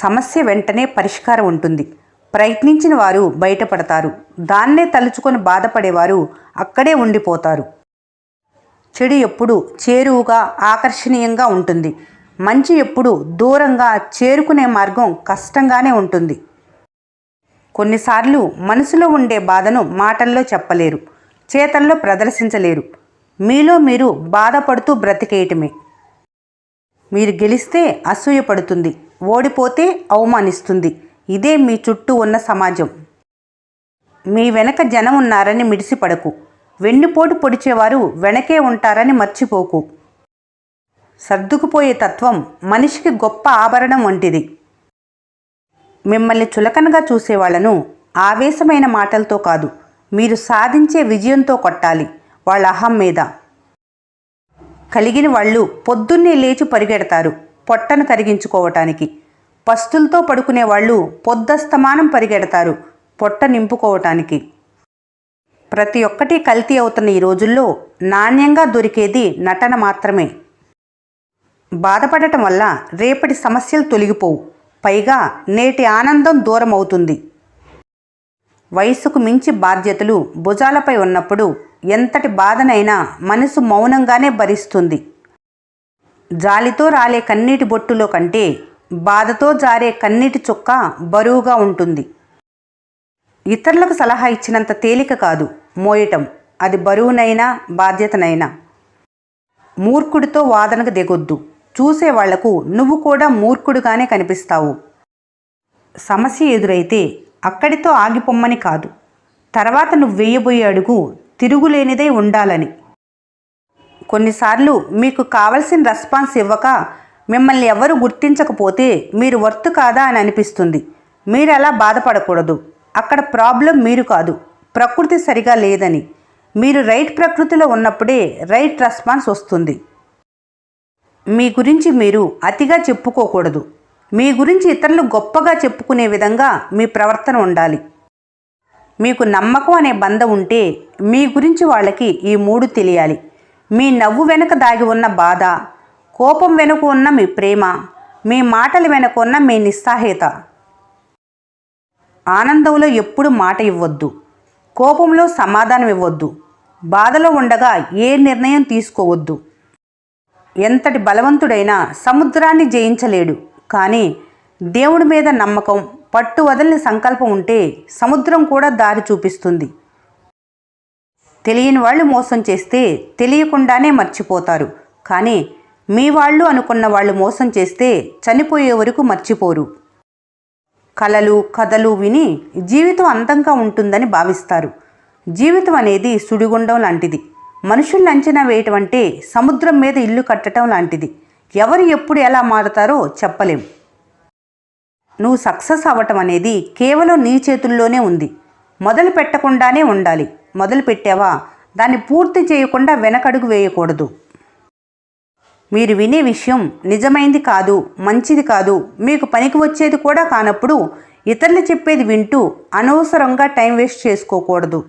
సమస్య వెంటనే పరిష్కారం ఉంటుంది. ప్రయత్నించిన వారు బయటపడతారు. దాన్నే తలుచుకొని బాధపడేవారు అక్కడే ఉండిపోతారు. చెడు ఎప్పుడు చేరువుగా ఆకర్షణీయంగా ఉంటుంది. మంచి ఎప్పుడు దూరంగా చేరుకునే మార్గం కష్టంగానే ఉంటుంది. కొన్నిసార్లు మనసులో ఉండే బాధను మాటల్లో చెప్పలేరు, చేతల్లో ప్రదర్శించలేరు. మీలో మీరు బాధపడుతూ బ్రతికేయటమే. మీరు గెలిస్తే అసూయపడుతుంది, ఓడిపోతే అవమానిస్తుంది. ఇదే మీ చుట్టూ ఉన్న సమాజం. మీ వెనక జనం ఉన్నారని మిడిసిపడకు. వెన్నుపోటు పొడిచేవారు వెనకే ఉంటారని మర్చిపోకు. సర్దుకుపోయే తత్వం మనిషికి గొప్ప ఆభరణం వంటిది. మిమ్మల్ని చులకనగా చూసేవాళ్లను ఆవేశమైన మాటలతో కాదు, మీరు సాధించే విజయంతో కొట్టాలి. వాళ్ళ అహం మీద. కలిగిన వాళ్ళు పొద్దున్నే లేచి పరిగెడతారు పొట్టను కరిగించుకోవటానికి. పస్తులతో పడుకునే వాళ్ళు పొద్దస్తమానం పరిగెడతారు పొట్ట నింపుకోవటానికి. ప్రతి ఒక్కటి కల్తీ అవుతున్న ఈ రోజుల్లో నాణ్యంగా దొరికేది నటన మాత్రమే. బాధపడటం వల్ల రేపటి సమస్యలు తొలగిపోవు. పైగా నేటి ఆనందం దూరం అవుతుంది. వయసుకు మించి బాధ్యతలు భుజాలపై ఉన్నప్పుడు ఎంతటి బాధనైనా మనసు మౌనంగానే భరిస్తుంది. జాలితో రాలే కన్నీటి బొట్టులో కంటే బాధతో జారే కన్నీటి చుక్క బరువుగా ఉంటుంది. ఇతరులకు సలహా ఇచ్చినంత తేలిక కాదు మోయటం, అది బరువునైనా బాధ్యతనైనా. మూర్ఖుడితో వాదనకు దిగొద్దు. చూసేవాళ్లకు నువ్వు కూడా మూర్ఖుడుగానే కనిపిస్తావు. సమస్య ఎదురైతే అక్కడితో ఆగిపోమ్మని కాదు, తర్వాత నువ్వు వేయబోయే అడుగు తిరుగులేనిదై ఉండాలని. కొన్నిసార్లు మీకు కావలసిన రెస్పాన్స్ ఇవ్వక మిమ్మల్ని ఎవరు గుర్తించకపోతే మీరు వర్త్ కాదా అని అనిపిస్తుంది. మీరు అలా బాధపడకూడదు. అక్కడ ప్రాబ్లం మీరు కాదు, ప్రకృతి సరిగా లేదని. మీరు రైట్ ప్రకృతిలో ఉన్నప్పుడే రైట్ రెస్పాన్స్ వస్తుంది. మీ గురించి మీరు అతిగా చెప్పుకోకూడదు. మీ గురించి ఇతరులు గొప్పగా చెప్పుకునే విధంగా మీ ప్రవర్తన ఉండాలి. మీకు నమ్మకం అనే బంధం ఉంటే మీ గురించి వాళ్ళకి ఈ మూడు తెలియాలి. మీ నవ్వు వెనుక దాగి ఉన్న బాధ, కోపం వెనుక ఉన్న మీ ప్రేమ, మీ మాటల వెనుక ఉన్న మీ నిస్సహాయత. ఆనందంలో ఎప్పుడు మాట ఇవ్వద్దు, కోపంలో సమాధానం ఇవ్వద్దు, బాధలో ఉండగా ఏ నిర్ణయం తీసుకోవద్దు. ఎంతటి బలవంతుడైనా సముద్రాన్ని జయించలేడు. కానీ దేవుడి మీద నమ్మకం, పట్టు వదలని సంకల్పం ఉంటే సముద్రం కూడా దారి చూపిస్తుంది. తెలియని వాళ్ళు మోసం చేస్తే తెలియకుండానే మర్చిపోతారు. కానీ మీ వాళ్ళు అనుకున్న వాళ్ళు మోసం చేస్తే చనిపోయే వరకు మర్చిపోరు. కలలు కథలు విని జీవితం అందంగా ఉంటుందని భావిస్తారు. జీవితం అనేది సుడిగుండం లాంటిది. మనుషుల్ని అంచనా వేయటం అంటే సముద్రం మీద ఇల్లు కట్టడం లాంటిది. ఎవరు ఎప్పుడు ఎలా మారుతారో చెప్పలేం. నువ్వు సక్సెస్ అవ్వటం అనేది కేవలం నీ చేతుల్లోనే ఉంది. మొదలు పెట్టకుండానే ఉండాలి. మొదలు పెట్టావా, దాన్ని పూర్తి చేయకుండా వెనకడుగు వేయకూడదు. మీరు వినే విషయం నిజమైంది కాదు, మంచిది కాదు, మీకు పనికి వచ్చేది కూడా కానప్పుడు ఇతరులు చెప్పేది వింటూ అనవసరంగా టైం వేస్ట్ చేసుకోకూడదు.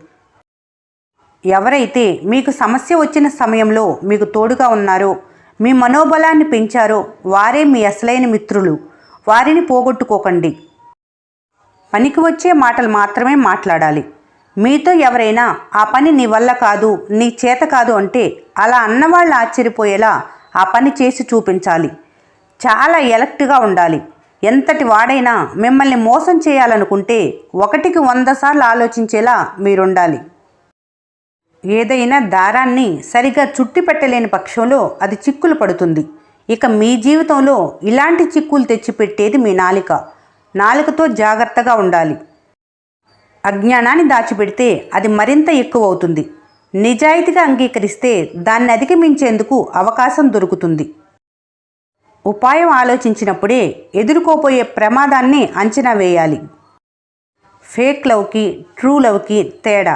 ఎవరైతే మీకు సమస్య వచ్చిన సమయంలో మీకు తోడుగా ఉన్నారో, మీ మనోబలాన్ని పెంచారో వారే మీ అసలైన మిత్రులు. వారిని పోగొట్టుకోకండి. పనికి వచ్చే మాటలు మాత్రమే మాట్లాడాలి. మీతో ఎవరైనా ఆ పని నీ వల్ల కాదు, నీ చేత కాదు అంటే అలా అన్నవాళ్ళు ఆశ్చర్యపోయేలా ఆ పని చేసి చూపించాలి. చాలా ఎలక్ట్గా ఉండాలి. ఎంతటి వాడైనా మిమ్మల్ని మోసం చేయాలనుకుంటే 1కి 100 సార్లు ఆలోచించేలా మీరుండాలి. ఏదైనా దారాన్ని సరిగా చుట్టి పెట్టలేని పక్షంలో అది చిక్కులు పడుతుంది. ఇక మీ జీవితంలో ఇలాంటి చిక్కులు తెచ్చిపెట్టేది మీ నాలిక. నాలికతో జాగ్రత్తగా ఉండాలి. అజ్ఞానాన్ని దాచిపెడితే అది మరింత ఎక్కువ అవుతుంది. నిజాయితీగా అంగీకరిస్తే దాన్ని అధిగమించేందుకు అవకాశం దొరుకుతుంది. ఉపాయం ఆలోచించినప్పుడే ఎదుర్కోపోయే ప్రమాదాన్ని అంచనా వేయాలి. ఫేక్ లవ్కి ట్రూ లవ్కి తేడా.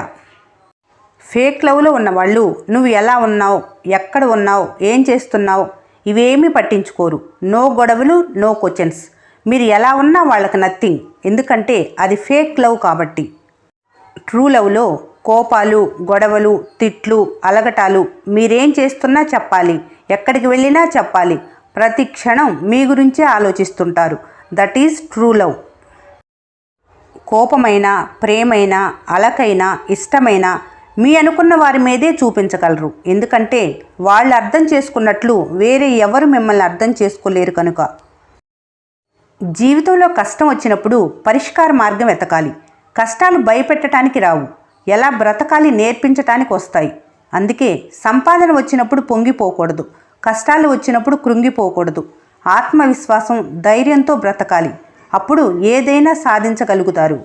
ఫేక్ లవ్లో ఉన్నవాళ్ళు నువ్వు ఎలా ఉన్నావు, ఎక్కడ ఉన్నావు, ఏం చేస్తున్నావు ఇవేమీ పట్టించుకోరు. నో గొడవలు, నో క్వశ్చన్స్. మీరు ఎలా ఉన్నా వాళ్ళకి నథింగ్. ఎందుకంటే అది ఫేక్ లవ్ కాబట్టి. ట్రూ లవ్లో కోపాలు, గొడవలు, తిట్లు, అలగటాలు. మీరేం చేస్తున్నా చెప్పాలి, ఎక్కడికి వెళ్ళినా చెప్పాలి. ప్రతి క్షణం మీ గురించే ఆలోచిస్తుంటారు. That is true love. కోపమైన, ప్రేమైన, అలకైన, ఇష్టమైన మీ అనుకున్న వారి మీదే చూపించగలరు. ఎందుకంటే వాళ్ళు అర్థం చేసుకున్నట్లు వేరే ఎవరు మిమ్మల్ని అర్థం చేసుకోలేరు కనుక. జీవితంలో కష్టం వచ్చినప్పుడు పరిష్కార మార్గం వెతకాలి. కష్టాలు భయపెట్టడానికి రావు, ఎలా బ్రతకాలి నేర్పించటానికి వస్తాయి. అందుకే సంపాదన వచ్చినప్పుడు పొంగిపోకూడదు, కష్టాలు వచ్చినప్పుడు కృంగిపోకూడదు. ఆత్మవిశ్వాసం, ధైర్యంతో బ్రతకాలి. అప్పుడు ఏదైనా సాధించగలుగుతారు.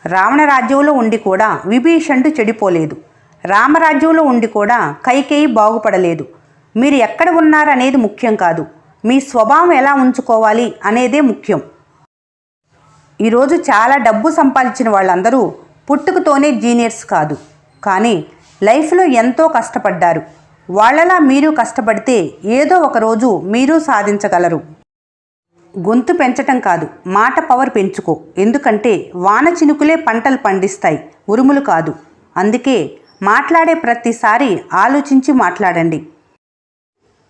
రావణ రాజ్యంలో ఉండి కూడా విభీషణుడు చెడిపోలేదు. రామరాజ్యంలో ఉండి కూడా కైకేయి బాగుపడలేదు. మీరు ఎక్కడ ఉన్నారనేది ముఖ్యం కాదు, మీ స్వభావం ఎలా ఉంచుకోవాలి అనేదే ముఖ్యం. ఈరోజు చాలా డబ్బు సంపాదించిన వాళ్ళందరూ పుట్టుకతోనే జీనియర్స్ కాదు, కానీ లైఫ్లో ఎంతో కష్టపడ్డారు. వాళ్ళలా మీరు కష్టపడితే ఏదో ఒకరోజు మీరు సాధించగలరు. గొంతు పెంచటం కాదు, మాట పవర్ పెంచుకో. ఎందుకంటే వాన చినుకులే పంటలు పండిస్తాయి, ఉరుములు కాదు. అందుకే మాట్లాడే ప్రతిసారి ఆలోచించి మాట్లాడండి.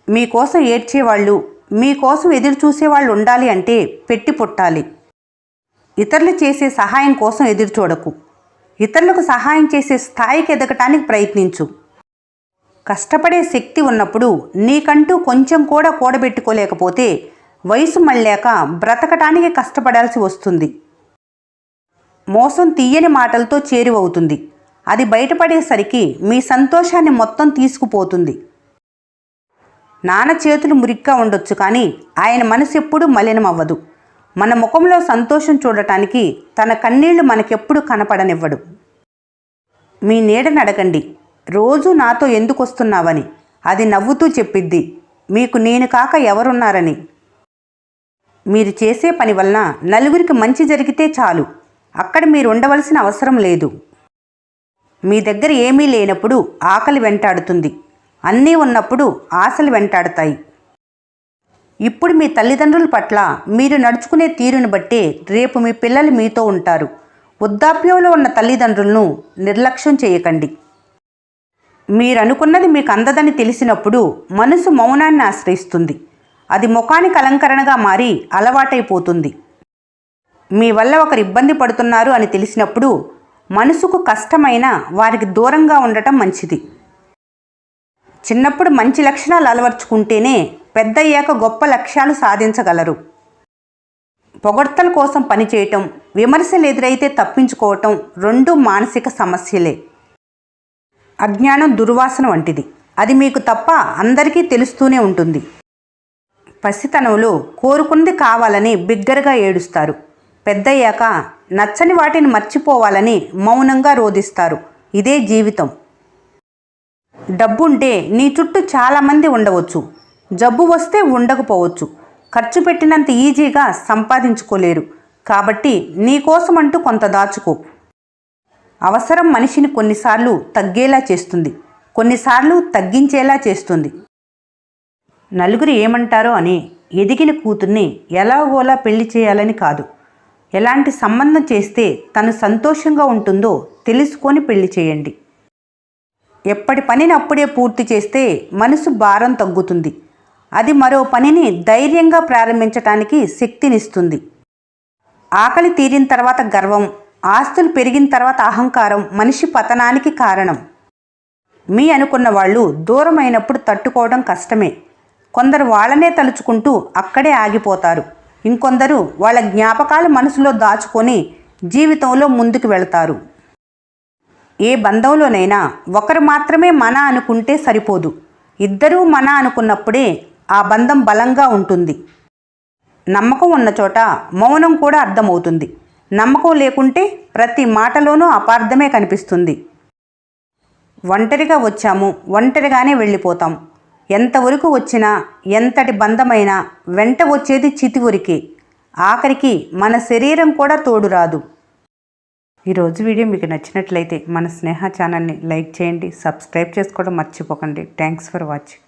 మీకోసం ఏడ్చేవాళ్ళు, మీకోసం ఎదురు చూసేవాళ్ళు ఉండాలి అంటే పెట్టి పుట్టాలి. ఇతరులు చేసే సహాయం కోసం ఎదురు చూడకు. ఇతరులకు సహాయం చేసే స్థాయికి ఎదగటానికి ప్రయత్నించు. కష్టపడే శక్తి ఉన్నప్పుడు నీకంటూ కొంచెం కూడా కూడబెట్టుకోలేకపోతే వయసు మళ్ళాక బ్రతకటానికి కష్టపడాల్సి వస్తుంది. మోసం తీయని మాటలతో చేరువవుతుంది. అది బయటపడేసరికి మీ సంతోషాన్ని మొత్తం తీసుకుపోతుంది. నాన్న చేతులు మురిగ్గా ఉండొచ్చు, కానీ ఆయన మనసు ఎప్పుడూ మలినం అవ్వదు. మన ముఖంలో సంతోషం చూడటానికి తన కన్నీళ్లు మనకెప్పుడు కనపడనివ్వడు. మీ నీడని అడగండి, రోజు నాతో ఎందుకు వస్తున్నావని. అది నవ్వుతూ చెప్పిద్ది, మీకు నేను కాక ఎవరున్నారని. మీరు చేసే పని వలన నలుగురికి మంచి జరిగితే చాలు, అక్కడ మీరు ఉండవలసిన అవసరం లేదు. మీ దగ్గర ఏమీ లేనప్పుడు ఆకలి వెంటాడుతుంది, అన్నీ ఉన్నప్పుడు ఆశలు వెంటాడుతాయి. ఇప్పుడు మీ తల్లిదండ్రుల పట్ల మీరు నడుచుకునే తీరుని బట్టే రేపు మీ పిల్లలు మీతో ఉంటారు. వృద్ధాప్యంలో ఉన్న తల్లిదండ్రులను నిర్లక్ష్యం చేయకండి. మీరు అనుకున్నది మీకు అందదని తెలిసినప్పుడు మనసు మౌనాన్ని ఆశ్రయిస్తుంది. అది ముఖానికి అలంకరణగా మారి అలవాటైపోతుంది. మీ వల్ల ఒకరు ఇబ్బంది పడుతున్నారు అని తెలిసినప్పుడు మనసుకు కష్టమైన వారికి దూరంగా ఉండటం మంచిది. చిన్నప్పుడు మంచి లక్షణాలు అలవర్చుకుంటేనే పెద్దయ్యాక గొప్ప లక్ష్యాలు సాధించగలరు. పొగడ్తల కోసం పనిచేయటం, విమర్శలు ఎదురైతే తప్పించుకోవటం రెండూ మానసిక సమస్యలే. అజ్ఞానం దుర్వాసన వంటిది, అది మీకు తప్ప అందరికీ తెలుస్తూనే ఉంటుంది. పసితనంలో కోరుకున్నది కావాలని బిగ్గరగా ఏడుస్తారు. పెద్దయ్యాక నచ్చని వాటిని మర్చిపోవాలని మౌనంగా రోధిస్తారు. ఇదే జీవితం. డబ్బుంటే నీ చుట్టూ చాలామంది ఉండవచ్చు, జబ్బు వస్తే ఉండకపోవచ్చు. ఖర్చు పెట్టినంత ఈజీగా సంపాదించుకోలేరు. కాబట్టి నీకోసమంటూ కొంత దాచుకో. అవసరం మనిషిని కొన్నిసార్లు తగ్గేలా చేస్తుంది, కొన్నిసార్లు తగ్గించేలా చేస్తుంది. నలుగురు ఏమంటారో అని ఎదిగిన కూతుర్ని ఎలాగోలా పెళ్లి చేయాలని కాదు, ఎలాంటి సంబంధం చేస్తే తను సంతోషంగా ఉంటుందో తెలుసుకొని పెళ్లి చేయండి. ఎప్పటి పనిని అప్పుడే పూర్తి చేస్తే మనసు భారం తగ్గుతుంది. అది మరో పనిని ధైర్యంగా ప్రారంభించటానికి శక్తినిస్తుంది. ఆకలి తీరిన తర్వాత గర్వం, ఆస్తులు పెరిగిన తర్వాత అహంకారం మనిషి పతనానికి కారణం. మీ అనుకున్న వాళ్ళు దూరమైనప్పుడు తట్టుకోవడం కష్టమే. కొందరు వాళ్ళనే తలుచుకుంటూ అక్కడే ఆగిపోతారు. ఇంకొందరు వాళ్ళ జ్ఞాపకాలు మనసులో దాచుకొని జీవితంలో ముందుకు వెళతారు. ఏ బంధంలోనైనా ఒకరు మాత్రమే మన అనుకుంటే సరిపోదు. ఇద్దరూ మన అనుకున్నప్పుడే ఆ బంధం బలంగా ఉంటుంది. నమ్మకం ఉన్న చోట మౌనం కూడా అర్థమవుతుంది. నమ్మకం లేకుంటే ప్రతి మాటలోనూ అపార్థమే కనిపిస్తుంది. ఒంటరిగా వచ్చాము, ఒంటరిగానే వెళ్ళిపోతాం. ఎంతవరకు వచ్చినా, ఎంతటి బంధమైనా వెంట వచ్చేది చితివరికే. ఆఖరికి మన శరీరం కూడా తోడు రాదు. ఈరోజు వీడియో మీకు నచ్చినట్లయితే మన స్నేహ ఛానల్ని లైక్ చేయండి, సబ్స్క్రైబ్ చేసుకోవడం మర్చిపోకండి. Thanks for watching.